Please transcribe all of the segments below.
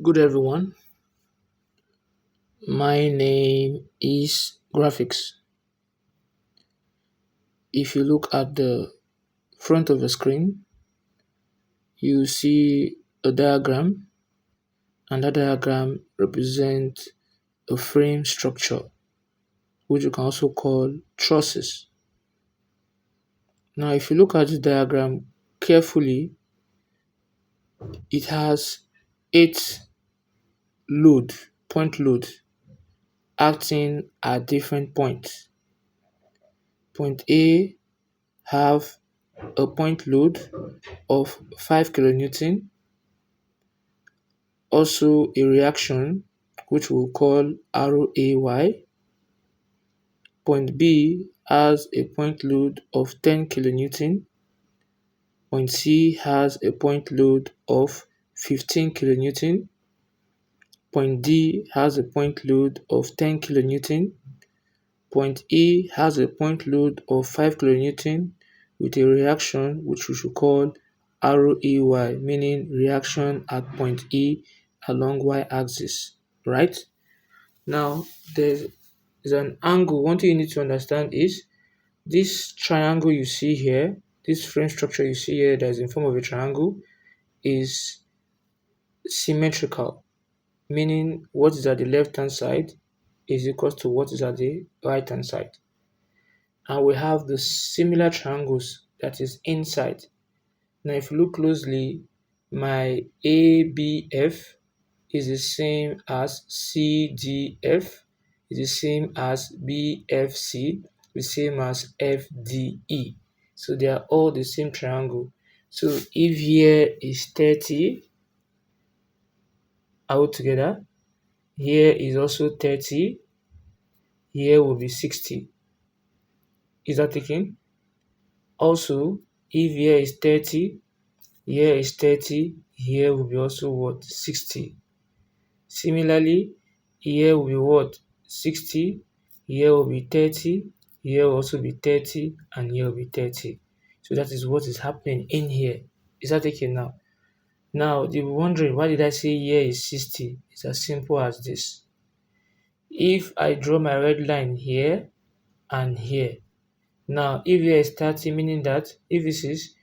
Good everyone, my name is Graphics. If you look at the front of the screen, you see a diagram, and that diagram represents a frame structure, which you can also call TrUsSeS. Now, if you look at this diagram carefully, it has 8 point load acting at different points. Point A have a point load of 5 kilonewton, also a reaction which we'll call RAY. Point B has a point load of 10 kilonewton. Point C has a point load of 15 kilonewton. Point D has a point load of 10 kilonewton. Point E has a point load of 5 kilonewton with a reaction which we should call RAY, meaning reaction at point E along y-axis, right? Now, there's an angle. One thing you need to understand is this triangle you see here, this frame structure you see here that is in form of a triangle is symmetrical, meaning what is at the left-hand side is equal to what is at the right-hand side. And we have the similar triangles that is inside. Now, if you look closely, my ABF is the same as CDF, is the same as BFC, the same as FDE. So they are all the same triangle. So if here is 30 altogether, here is also 30, here will be 60. Is that taken? Also, if here is 30, here is 30, here will be also what? 60. Similarly, here will be what? 60, here will be 30, here will also be 30, and here will be 30. So that is what is happening in here. Is that taken now? Now, you'll be wondering, why did I say here is 60? It's as simple as this. If I draw my red line here and here, now if here is 30, meaning that if this is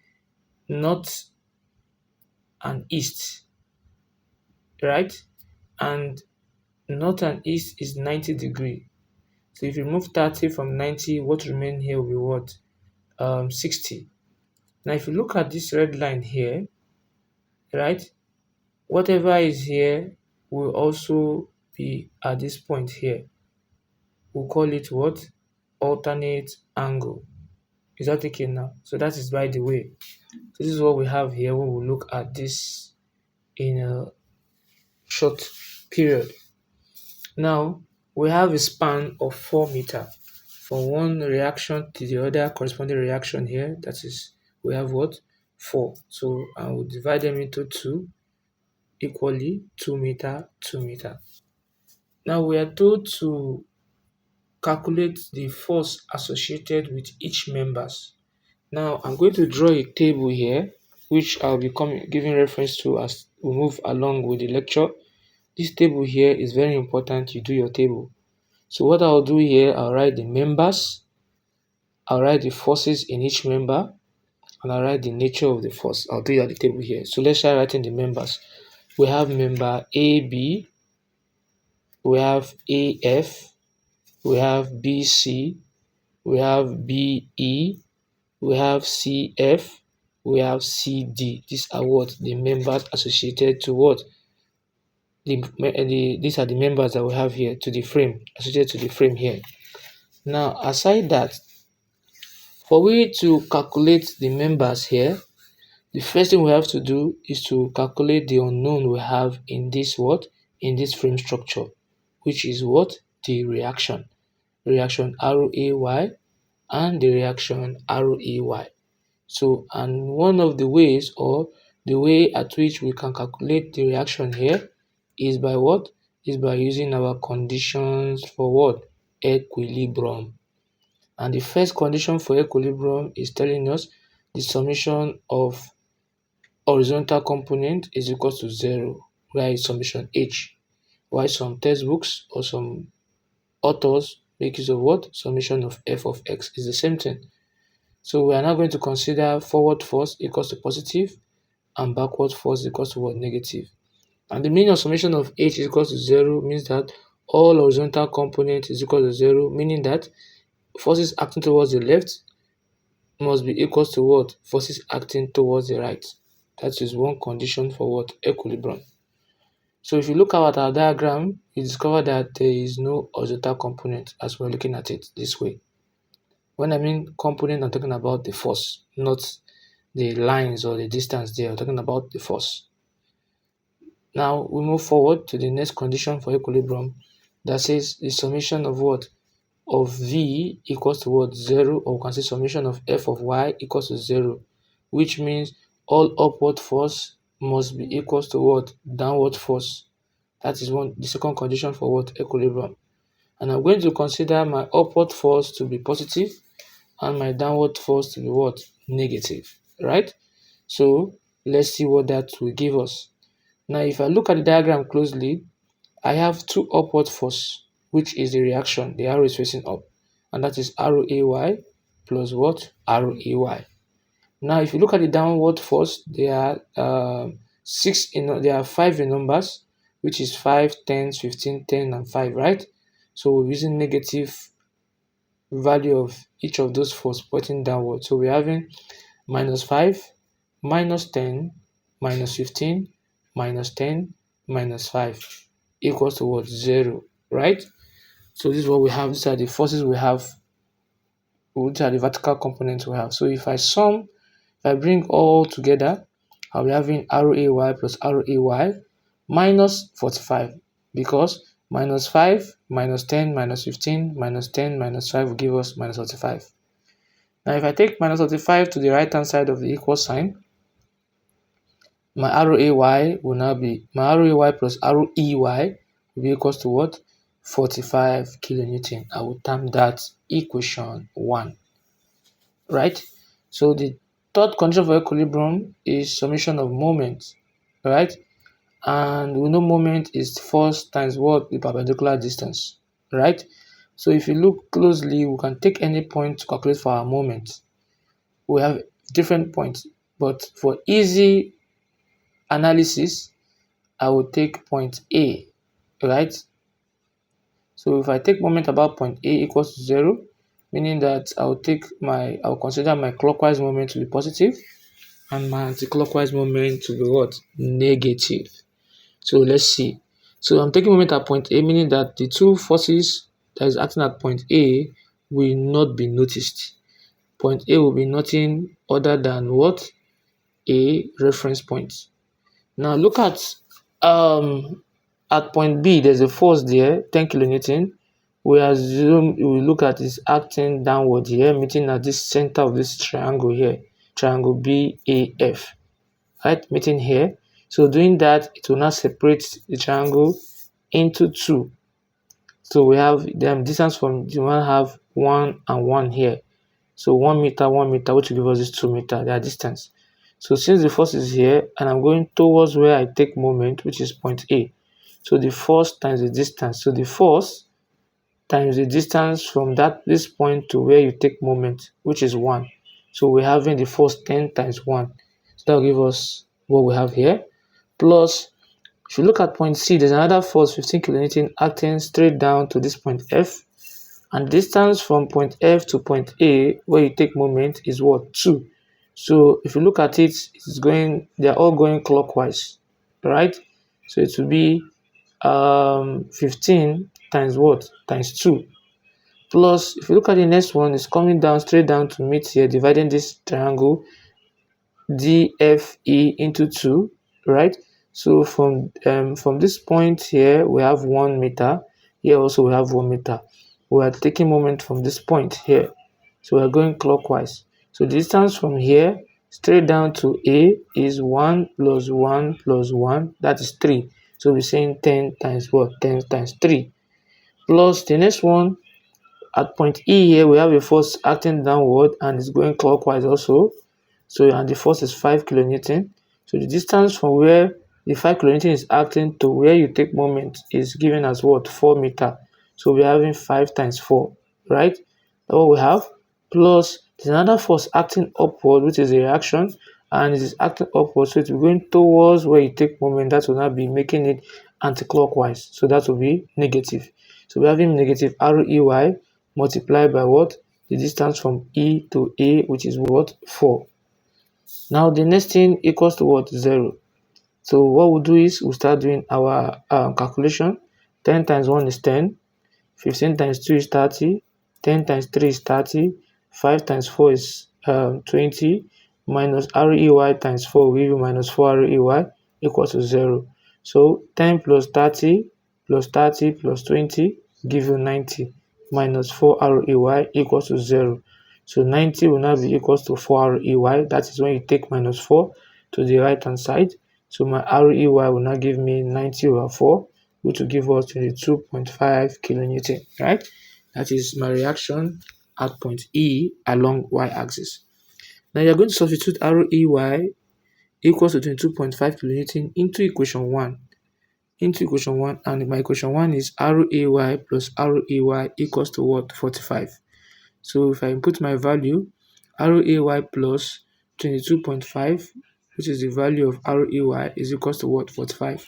north and east, right? And north and east is 90 degree. So if you remove 30 from 90, what remain here will be what? 60. Now if you look at this red line here, right? Whatever is here will also be at this point here. We'll call it what? Alternate angle. Is that okay now? So that is by the way. So this is what we have here when we look at this in a short period. Now we have a span of 4 meters from one reaction to the other corresponding reaction here. That is, we have what? 4. So I will divide them into 2 equally, 2 meters, 2 meters. Now we are told to calculate the force associated with each members. Now I'm going to draw a table here, which I'll be giving reference to as we move along with the lecture. This table here is very important. You do your table. So what I'll do here, I'll write the members, I'll write the forces in each member, and I'll write the nature of the force. I'll do it at the table here. So let's start writing the members. We have member AB, we have AF, we have BC, we have BE, we have CF, we have CD. These are what? The members associated to what? These are the members that we have here to the frame, associated to the frame here. Now, aside that, for we to calculate the members here, the first thing we have to do is to calculate the unknown we have in this what? In this frame structure, which is what? The reaction RAY and the reaction RAY. So, and one of the ways, or the way at which we can calculate the reaction here is by what? Is by using our conditions for what? Equilibrium. And the first condition for equilibrium is telling us the summation of horizontal component is equal to 0, where is summation h, while some textbooks or some authors make use of what? Summation of f of x. Is the same thing. So we are now going to consider forward force equals to positive and backward force equals to what? Negative. And the meaning of summation of h is equal to 0 means that all horizontal component is equal to 0, meaning that forces acting towards the left must be equal to what? Forces acting towards the right. That is one condition for what? Equilibrium. So if you look at our diagram, you discover that there is no horizontal component as we're looking at it this way. When I mean component, I'm talking about the force, not the lines or the distance there. I'm talking about the force. Now we move forward to the next condition for equilibrium that says the summation of what? Of v equals to what? 0, or we can say summation of f of y equals to 0, which means all upward force must be equals to what? Downward force. That is the second condition for what? Equilibrium. And I'm going to consider my upward force to be positive and my downward force to be what? Negative, right? So let's see what that will give us. Now, if I look at the diagram closely, I have two upward force, which is the reaction. The arrow is facing up, and that is arrow AY plus what? Arrow AY. Now, if you look at the downward force, there are there are 5 in numbers, which is 5, 10, 15, 10, and 5, right? So we're using negative value of each of those force pointing downward. So we're having -5, -10, -15, -10, -5 equals to what? 0, right? So this is what we have. These are the forces we have, which are the vertical components we have. So if I bring all together, I'll be having arrow AY plus arrow AY minus 45, because -5, -10, -15, -10, -5 will give us -45. Now if I take -45 to the right hand side of the equal sign, my arrow AY will now be, my arrow AY plus arrow EY will be equals to what? 45 kilonewton. I will term that equation 1, right? So the third condition for equilibrium is summation of moment, right? And we know moment is force times what? The perpendicular distance, right? So if you look closely, we can take any point to calculate for our moment. We have different points, but for easy analysis, I will take point A, right? So if I take moment about point A equals to 0, meaning that I'll consider my clockwise moment to be positive and my anti-clockwise moment to be what? Negative. So let's see. So I'm taking moment at point A, meaning that the two forces that is acting at point A will not be noticed. Point A will be nothing other than what? A reference point. Now look at point B, there's a force there, 10 kilonewton. We look at is acting downward here, meeting at this center of this triangle here, triangle BAF, right? Meeting here. So doing that, it will now separate the triangle into two. So we have them distance from you want to have 1 and 1 here. So 1 meter, 1 meter, which will give us this 2 meter, their distance. So since the force is here and I'm going towards where I take moment, which is point A. So the force times the distance. So the force times the distance from this point to where you take moment, which is 1. So we're having the force 10 times 1. So that will give us what we have here. Plus, if you look at point C, there's another force 15 kilonewton acting straight down to this point F. And distance from point F to point A, where you take moment, is what? 2. So if you look at it, they're all going clockwise, right? So it will be 15 times what? Times 2. Plus, if you look at the next one, it's coming down straight down to meet here, dividing this triangle DFE into 2, right? So from this point here, we have 1 meter. Here also we have 1 meter. We are taking moment from this point here. So we are going clockwise. So the distance from here straight down to A is 1 plus 1 plus 1. That is 3. So we're saying 10 times what? 10 times 3. Plus the next one, at point E here, we have a force acting downward and it's going clockwise also. So and the force is 5 kilonewton. So the distance from where the 5 kilonewton is acting to where you take moment is given as what? 4 meter. So we're having 5 times 4, right? That's what we have. Plus, there's another force acting upward, which is a reaction, and it is acting upward. So it's going towards where you take moment. That will not be making it anti-clockwise. So that will be negative. So we're having negative REY multiplied by what? The distance from E to A, which is what? 4. Now the next thing equals to what? 0. So what we'll do is we'll start doing our calculation. 10 times 1 is 10, 15 times 2 is 30, 10 times 3 is 30, 5 times 4 is 20, minus REY times 4 will give you minus 4 REY equals to 0. So 10 plus 30 plus 30 plus 20 give you 90, minus 4 REY equals to 0. So 90 will now be equals to 4 REY. That is when you take minus 4 to the right hand side. So my REY will now give me 90 over 4, which will give us 22.5 kilonewton, right? That is my reaction at point E along y-axis. Now you're going to substitute REY equals to 22.5 kilonewton into equation 1. And my equation 1 is REY plus REY equals to what? 45. So if I input my value, REY plus 22.5, which is the value of REY, is equals to what? 45.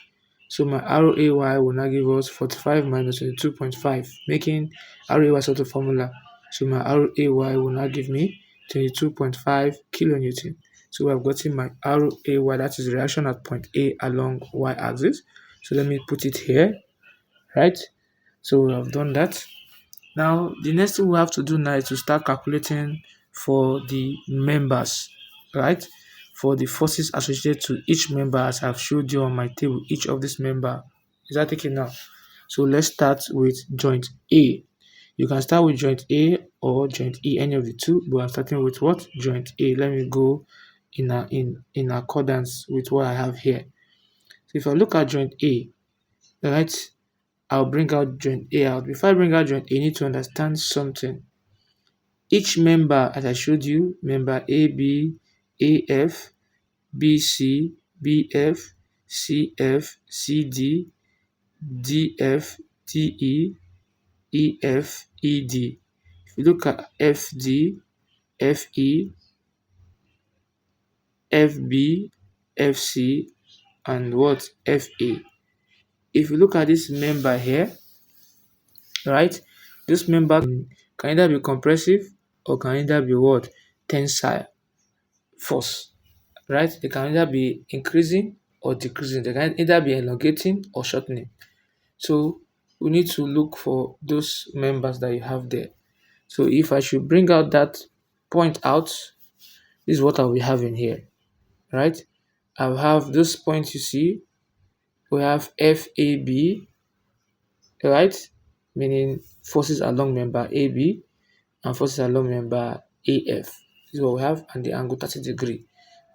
So my REY will now give us 45 minus 22.5, making REY sort of formula. So my REY will now give me 22.5 kilonewton. So I've gotten my REY, that is the reaction at point A along y-axis. So let me put it here, right? So I've done that. Now, the next thing we have to do now is to start calculating for the members, right? For the forces associated to each member, as I've showed you on my table, each of this member. Is that taken now? So let's start with joint A. You can start with joint A or joint E, any of the two, but I'm starting with what? Joint A. Let me go in accordance with what I have here. So if I look at joint A, right, I'll bring out joint A out. Before I bring out joint A, you need to understand something. Each member, as I showed you, member AB, AF, BC, BF, CF, CD, DF, DE, EF, ED. If you look at FD, FE, FB, FC, and what? FA. If you look at this member here, right, this member can either be compressive or can either be what? Tensile force, right? They can either be increasing or decreasing. They can either be elongating or shortening. So we need to look for those members that you have there. So if I should bring out that point out, this is what I'll be having here, right? I'll have this point you see. We have FAB, right? Meaning forces along member AB and forces along member AF. This is what we have, and the angle 30 degrees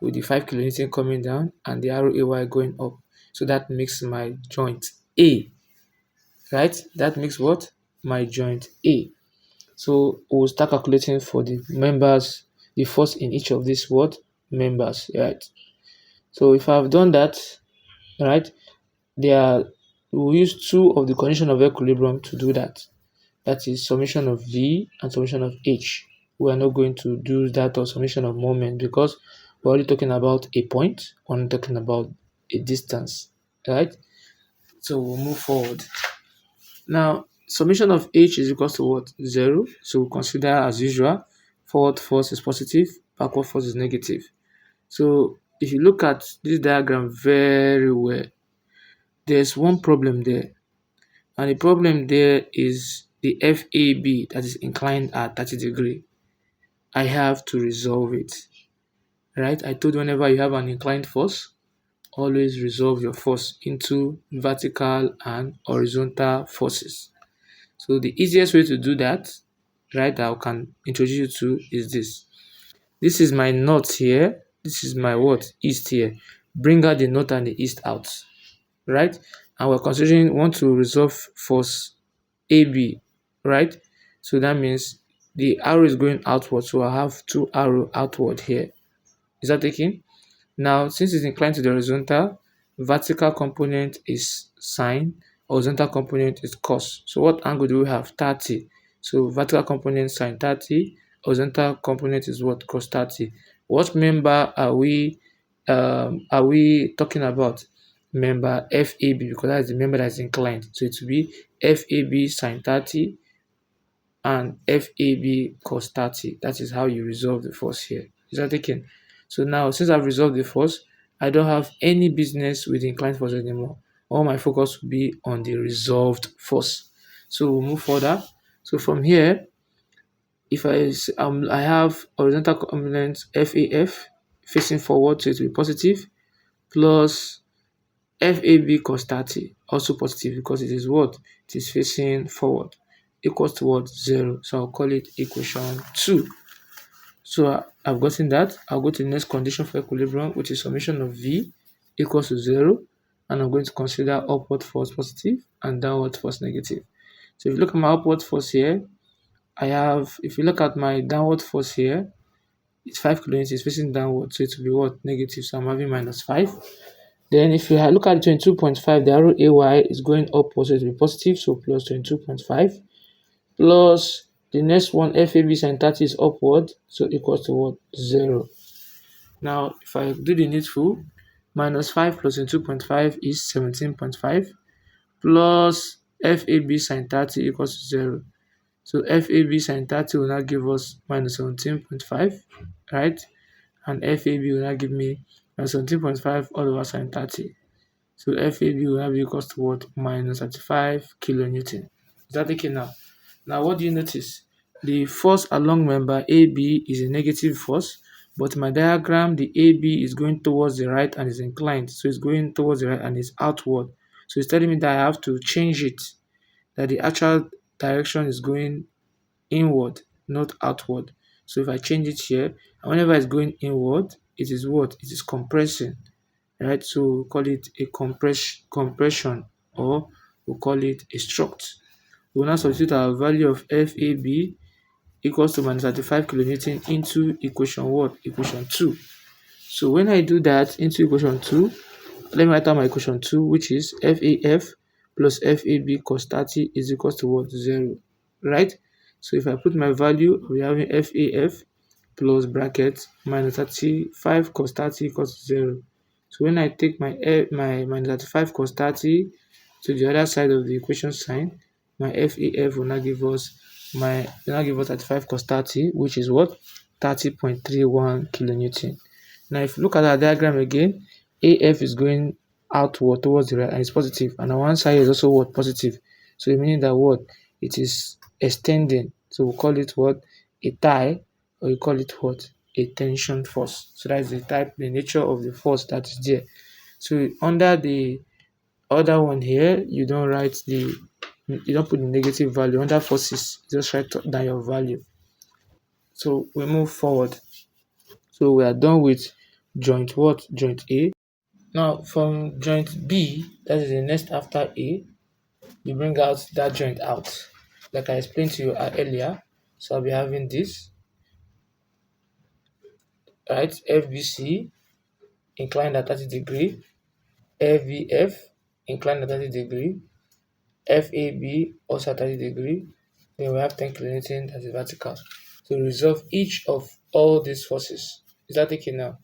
with the 5 kilonewton coming down and the REY going up. So that makes my joint A, right? That makes what? My joint A. So we'll start calculating for the members, the force in each of these what? Members, right? So if I've done that, right, we'll use two of the condition of equilibrium to do that. That is summation of V and summation of H. We are not going to do that or summation of moment because we're only talking about a point, we're not talking about a distance, right? So we'll move forward. Now, summation of H is equal to what? 0. So we'll consider as usual, forward force is positive, backward force is negative. So if you look at this diagram very well, there's one problem there. And the problem there is the FAB that is inclined at 30 degrees. I have to resolve it, right? I told you whenever you have an inclined force, always resolve your force into vertical and horizontal forces. So the easiest way to do that, right, that I can introduce you to is this. This is my north here. This is my what? East here. Bring out the north and the east out, right? And we're considering want to resolve force AB, right? So that means the arrow is going outward, so I have two arrow outward here. Is that taken? Now, since it's inclined to the horizontal, vertical component is sine, horizontal component is cos. So what angle do we have? 30. So vertical component sine 30, horizontal component is what? Cos 30. What member are we talking about? Member FAB, because that is the member that is inclined. So it will be FAB sine 30 and FAB cos 30. That is how you resolve the force here. Is that taken? So now, since I've resolved the force, I don't have any business with the inclined force anymore. All my focus will be on the resolved force. So we'll move further. So from here, if I have horizontal component FAF facing forward, so it will be positive, plus FAB cos 30, also positive because it is what? It is facing forward, equals to what? 0. So I'll call it equation 2. So I've gotten that. I'll go to the next condition for equilibrium, which is summation of V equals to 0. And I'm going to consider upward force positive and downward force negative. So if you look at my upward force here, if you look at my downward force here, it's 5 kilonewtons, it's facing downward, so it will be what? Negative, so I'm having minus 5. Then if you look at 22.5, the arrow AY is going upwards, so it will be positive, so plus 22.5. Plus the next one, FAB sin 30 is upward, so equals to what? 0. Now, if I do the needful, minus 5 plus 22.5 is 17.5, plus FAB sin 30 equals to 0. So FAB sin 30 will now give us minus 17.5, right? And FAB will now give me minus 17.5 all over sin 30. So FAB will now be equals to what? Minus 35 kilonewton. Is that okay now? Now what do you notice? The force along member AB is a negative force, but in my diagram, the AB is going towards the right and is inclined. So it's going towards the right and is outward. So it's telling me that I have to change it, that the actual direction is going inward, not outward. So if I change it here, and whenever it's going inward, it is what? It is compressing, right? So we'll call it a compression, or we'll call it a struct. We'll now substitute our value of FAB equals to minus 35 kilonewton into equation what? Equation 2. So when I do that into equation 2, let me write out my equation 2, which is FAF plus FAB cos 30 is equals to what? 0, right? So if I put my value, we're having FAF plus bracket minus 35 cos 30 equals to 0. So when I take my minus 35 cos 30 to the other side of the equation sign, my FAF will now give us 35 cos 30, which is what? 30.31 kilonewton. Now if you look at our diagram again, AF is going outward towards the right and it's positive, and on one side is also what? Positive. So meaning that what? It is extending. So we'll call it what? A tie, or you call it what? A tension force. So that is the nature of the force that is there. So under the other one here, you don't put the negative value. Under forces, just write down your value. So we move forward. So we are done with joint what? Joint A. Now from joint B, that is the next after A, you bring out that joint out. Like I explained to you earlier. So I'll be having this, right? FBC inclined at 30 degree, FVF inclined at 30 degree, FAB also at 30 degree. Then we have 10 kilonewton that is vertical. So resolve each of all these forces. Is that okay now?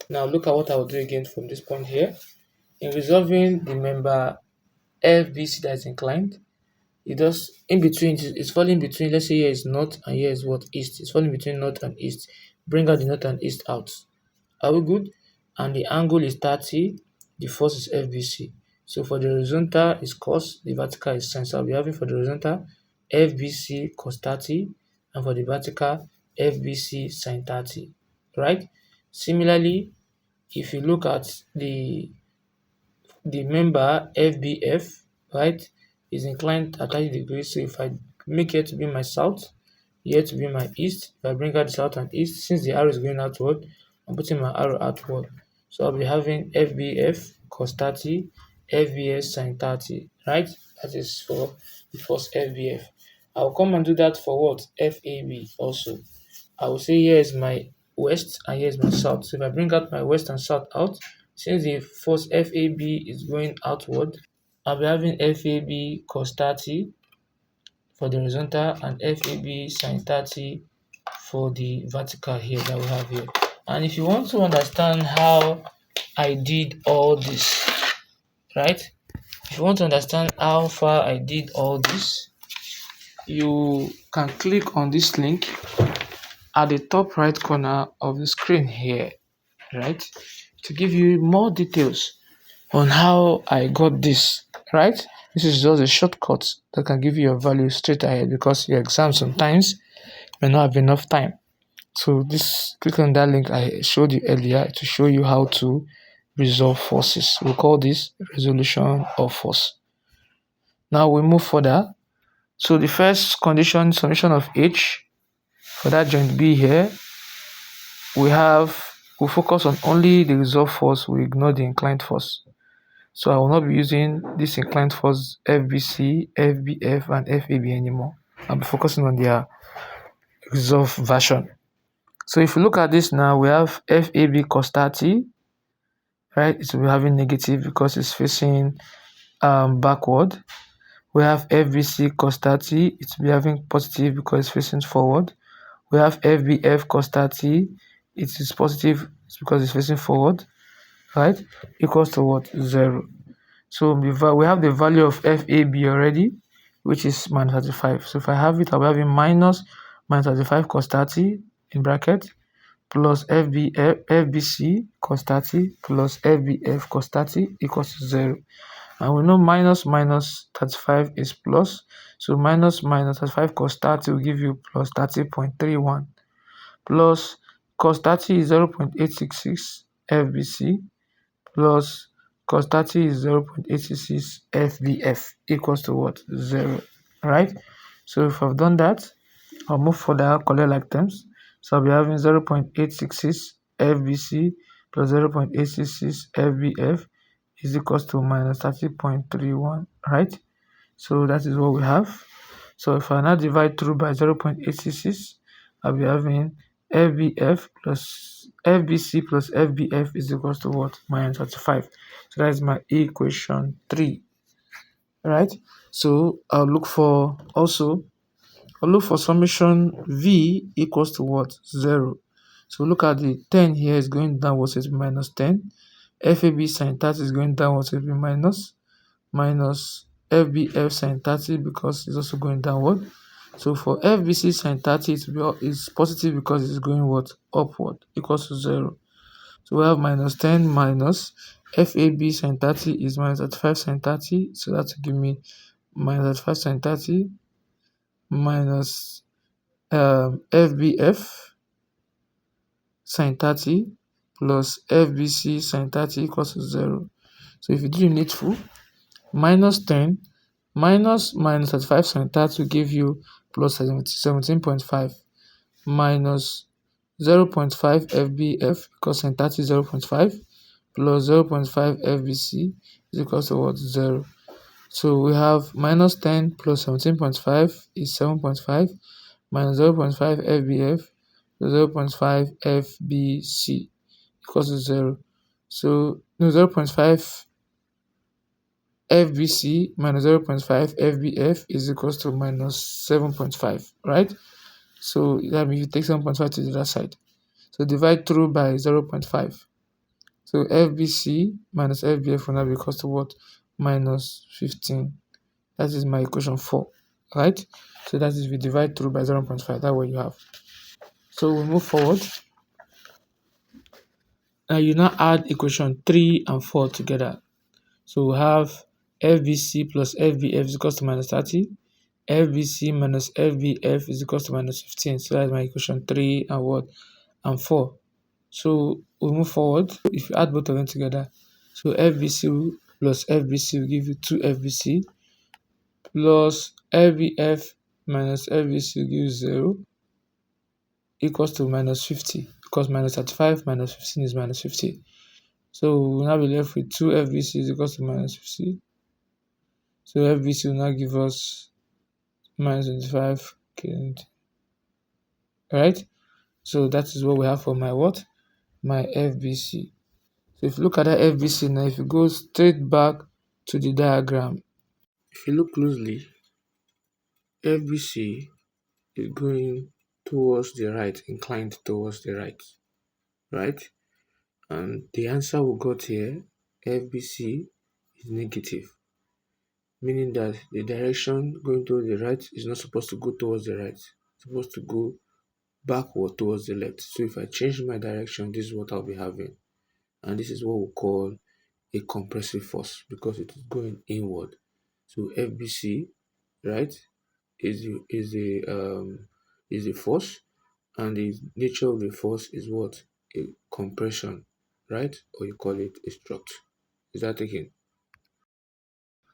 Now look at what I will do again from this point here. In resolving the member FBC that is inclined, it does in between, it's falling between, let's say here is north and here is what? East. It's falling between north and east. Bring out the north and east out. Are we good? And the angle is 30, the force is FBC. So for the horizontal is cos, the vertical is sin. So I'll be having for the horizontal FBC cos 30, and for the vertical FBC sin 30, right? Similarly, if you look at the member FBF, right, is inclined at 30 degrees. So if I make it to be my south, here to be my east, if I bring out the south and east, since the arrow is going outward, I'm putting my arrow outward. So I'll be having FBF cos 30, FBS sin 30, right? That is for the first FBF. I'll come and do that for what? FAB also. I will say here is my west and here is my south. So if I bring out my west and south out, Since the force FAB is going outward, I'll be having FAB cos 30 for the horizontal and FAB sin 30 for the vertical here that we have here. And if you want to understand how I did all this, right? If you want to understand how far I did all this, you can click on this link at the top right corner of the screen here, right? To give you more details on how I got this, right? This is just a shortcut that can give you your value straight ahead, because your exam sometimes may not have enough time. So this, click on that link I showed you earlier to show you how to resolve forces. We'll call this resolution of force. Now we move further. So the first condition, summation of H for that joint B here, we focus on only the resolved force, we ignore the inclined force. So I will not be using this inclined force FBC, FBF, and FAB anymore. I'll be focusing on their resolved version. So if you look at this now, we have FAB cos 30, right? It will be having negative because it's facing backward. We have FBC cos 30, it will be having positive because it's facing forward. We have FBF cos 30, it is positive because it's facing forward, right? Equals to what? 0. So we have the value of FAB already, which is minus 35. So if I have it, I'll be having minus 35 cos 30 in bracket plus FBC cos 30 plus FBF cos 30 equals to 0. And we know minus 35 is plus. So minus 35 cos 30 will give you plus 30.31 plus cos 30 is 0.866 FBC plus cos 30 is 0.866 FBF equals to what? 0, right? So if I've done that, I'll move further, collect like terms. So I'll be having 0.866 FBC plus 0.866 FBF is equals to minus 30.31, right? So that is what we have. So if I now divide through by 0.866, I'll be having FBF plus FBC plus FBF is equals to what? Minus 35. So that is my equation 3, right? So I'll look for summation V equals to what? 0. So look at the 10 here is going downwards, it will be minus 10. FAB sin 30 is going downwards, it will be minus FBF sin 30 because it's also going downward. So for FBC sin 30, it's positive because it's going what? Upward, equals to 0. So we have minus 10 minus FAB sin 30 is minus 35 sin 30. So that will give me minus 35 sin 30 minus FBF sin 30 plus FBC sin 30 equals to 0. So if you do the needful, minus 10 minus 35 sin 30 will give you plus 17.5 minus 0.5 FBF because sin 30 is 0.5 plus 0.5 FBC is equal to what? 0. So we have minus 10 plus 17.5 is 7.5 minus 0.5 FBF plus 0.5 FBC equals to 0. So no, 0.5 FBC minus 0.5 FBF is equals to minus 7.5, right? So that means you take 7.5 to the other side. So divide through by 0.5. So FBC minus FBF will now be equals to what? Minus 15. That is my equation 4, right? So that is, we divide through by 0.5. That's what you have. So we move forward. Now you now add equation 3 and 4 together. So we have FBC plus FBF is equals to minus 30. FBC minus FBF is equals to minus 15. So that's my equation 3 and what? And 4. So we move forward. If you add both of them together, so FBC plus FBC will give you 2 FBC plus FBF minus FBC will give you 0 equals to minus 50, because minus 35 minus 15 is minus 50. So we'll now be left with 2 FBC is equals to minus 50. So FBC will now give us minus 25. Okay. Right? So that is what we have for my what? My FBC. So if you look at that FBC now, if you go straight back to the diagram, if you look closely, FBC is going towards the right, inclined towards the right, right? And the answer we got here, FBC, is negative, meaning that the direction going towards the right is not supposed to go towards the right. It's supposed to go backward towards the left. So if I change my direction, this is what I'll be having. And this is what we call a compressive force because it is going inward. So FBC, right, is the force, and the nature of the force is what? A compression, right? Or you call it a strut. Is that taken?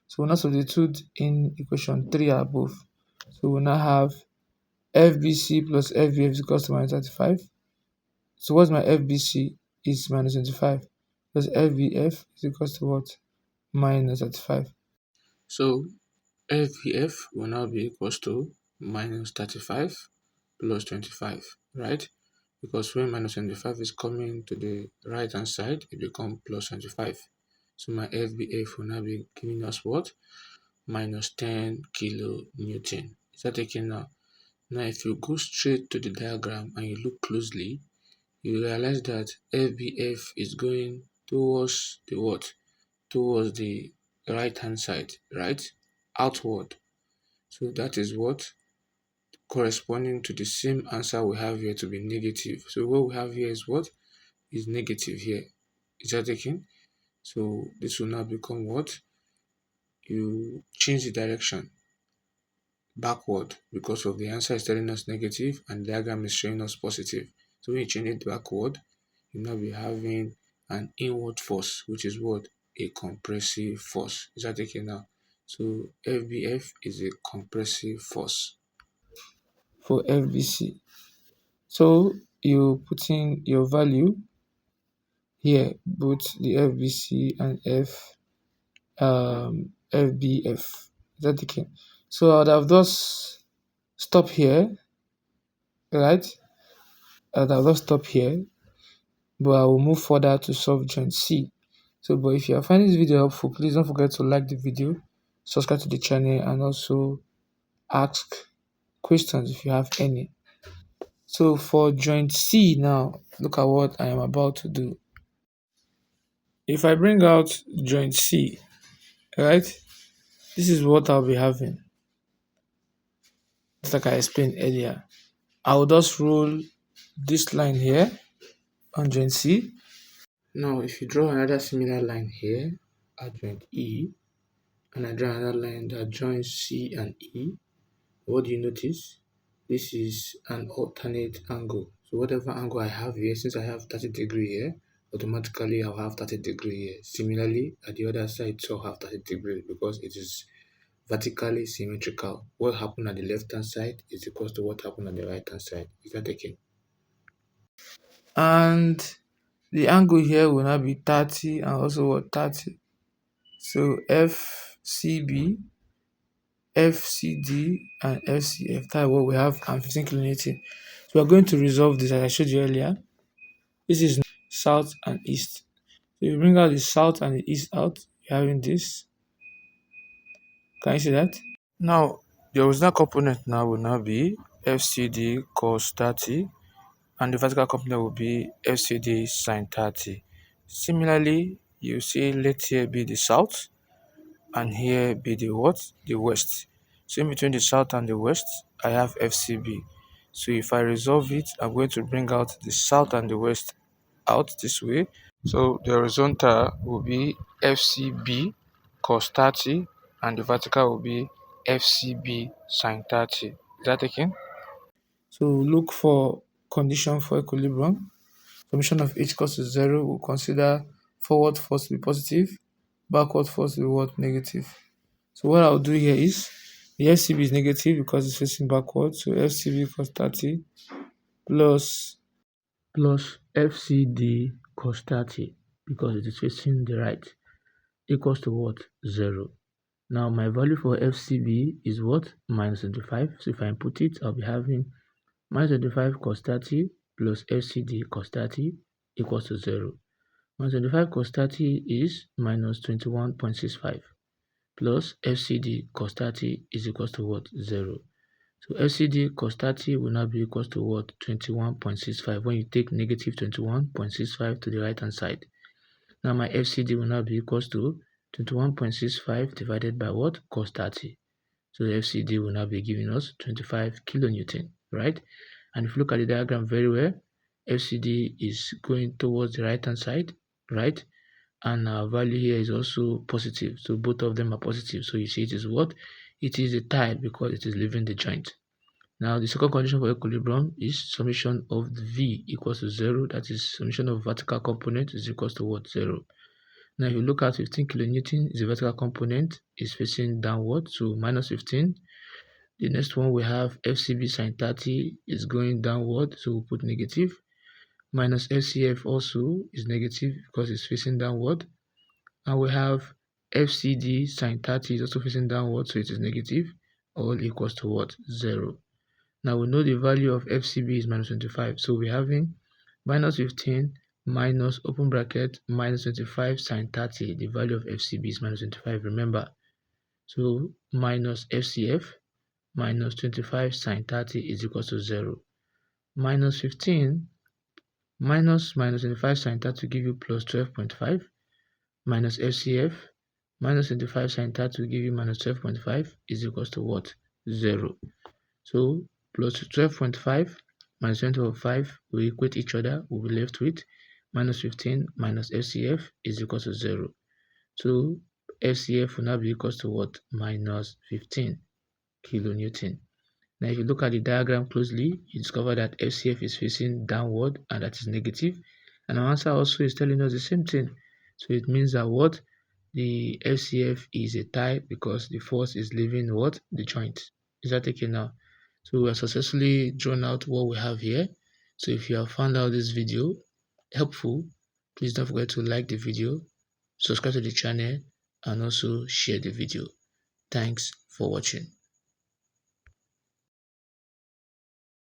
So we'll now substitute in equation 3 above. So we'll now have FBC plus FBF is equals to minus 35. So what's my FBC? Is minus 25. Plus FBF is equals to what? Minus 35. So FBF will now be equals to minus 35 plus 25, right? Because when minus 25 is coming to the right hand side, it becomes plus 25. So my FBF will now be giving us what? Minus 10 kilonewton. Is that taken now? Now if you go straight to the diagram and you look closely, you realize that FBF is going towards the what? Towards the right hand side, right? Outward. So that is what? Corresponding to the same answer we have here to be negative. So what we have here is what? Is negative here. Is that taken? So this will now become what? You change the direction backward because of the answer is telling us negative and the diagram is showing us positive. So when you change it backward, you now be having an inward force, which is what? A compressive force. Is that taken now? So FBF is a compressive force for FBC. So you put in your value here, both the FBC and FBF. Is that taken? So I would have just stop here, right? I would have just stop here, but I will move further to solve joint C. So, but if you are finding this video helpful, please don't forget to like the video, subscribe to the channel, and also ask questions if you have any. So for joint C now, look at what I am about to do. If I bring out joint C, right, this is what I'll be having. Just like I explained earlier. I will just roll this line here on joint C. Now, if you draw another similar line here at joint E, and I draw another line that joins C and E, what do you notice? This is an alternate angle. So whatever angle I have here, since I have 30-degree here, automatically I'll have 30-degree here. Similarly, at the other side, so I'll have 30-degree because it is vertically symmetrical. What happened at the left-hand side is equal to what happened at the right-hand side. Is that taken? And the angle here will now be 30 and also what? 30. So FCB, FCD, and FCF. That's what we have, and 15 kilonewton. So we're going to resolve this as I showed you earlier. This is south and east. So you bring out the south and the east out, you're having this. Can you see that? Now, the original component now will now be FCD cos 30, and the vertical component will be FCD sin 30. Similarly, you see let here be the south and here be the what? The west. So in between the south and the west, I have FCB. So if I resolve it, I'm going to bring out the south and the west out this way. So the horizontal will be FCB cos 30 and the vertical will be FCB sin 30. Is that taken? So look for condition for equilibrium. Summation of h equals to 0. We'll consider forward force to be positive, backward force to be what? Negative. So what I'll do here is the FCB is negative because it's facing backward. So FCB cos 30 plus FCD cos 30 because it is facing the right equals to what? 0. Now my value for FCB is what? Minus 25. So if I input it, I'll be having minus 25 cos 30 plus FCD cos 30 equals to 0. Minus 25 cos 30 is minus 21.65 plus FCD cos 30 is equals to what? 0. So FCD cos 30 will now be equals to what? 21.65 when you take negative 21.65 to the right hand side. Now my FCD will now be equals to 21.65 divided by what? Cos 30. So the FCD will now be giving us 25 kilonewton, right? And if you look at the diagram very well, FCD is going towards the right hand side, right? And our value here is also positive. So both of them are positive. So you see it is what? It is a tie because it is leaving the joint. Now the second condition for equilibrium is summation of V equals to 0. That is summation of vertical component is equals to what? 0. Now if you look at 15 kilonewton is the vertical component is facing downward, so minus 15. The next one we have FCB sin 30 is going downward, so we'll put negative. Minus FCF also is negative because it's facing downward. And we have FCD sin 30 is also facing downward, so it is negative, all equals to what? 0. Now we know the value of FCB is minus 25, so we're having minus 15 minus open bracket minus 25 sin 30. The value of FCB is minus 25, remember. So minus FCF minus 25 sin 30 is equals to 0. Minus 15 minus 25 sin 30 will give you plus 12.5 minus FCF minus 25 sin 30 will give you minus 12.5 is equals to what? 0. So plus 12.5 minus 20.5 will equate each other. We'll be left with minus 15 minus FCF is equals to 0. So FCF will now be equals to what? Minus 15 kilonewton. Now if you look at the diagram closely, you discover that FCF is facing downward and that is negative. And our answer also is telling us the same thing. So it means that what? The FCF is a tie because the force is leaving what? The joint. Is that okay now? So we have successfully drawn out what we have here. So if you have found out this video helpful, please don't forget to like the video, subscribe to the channel, and also share the video. Thanks for watching.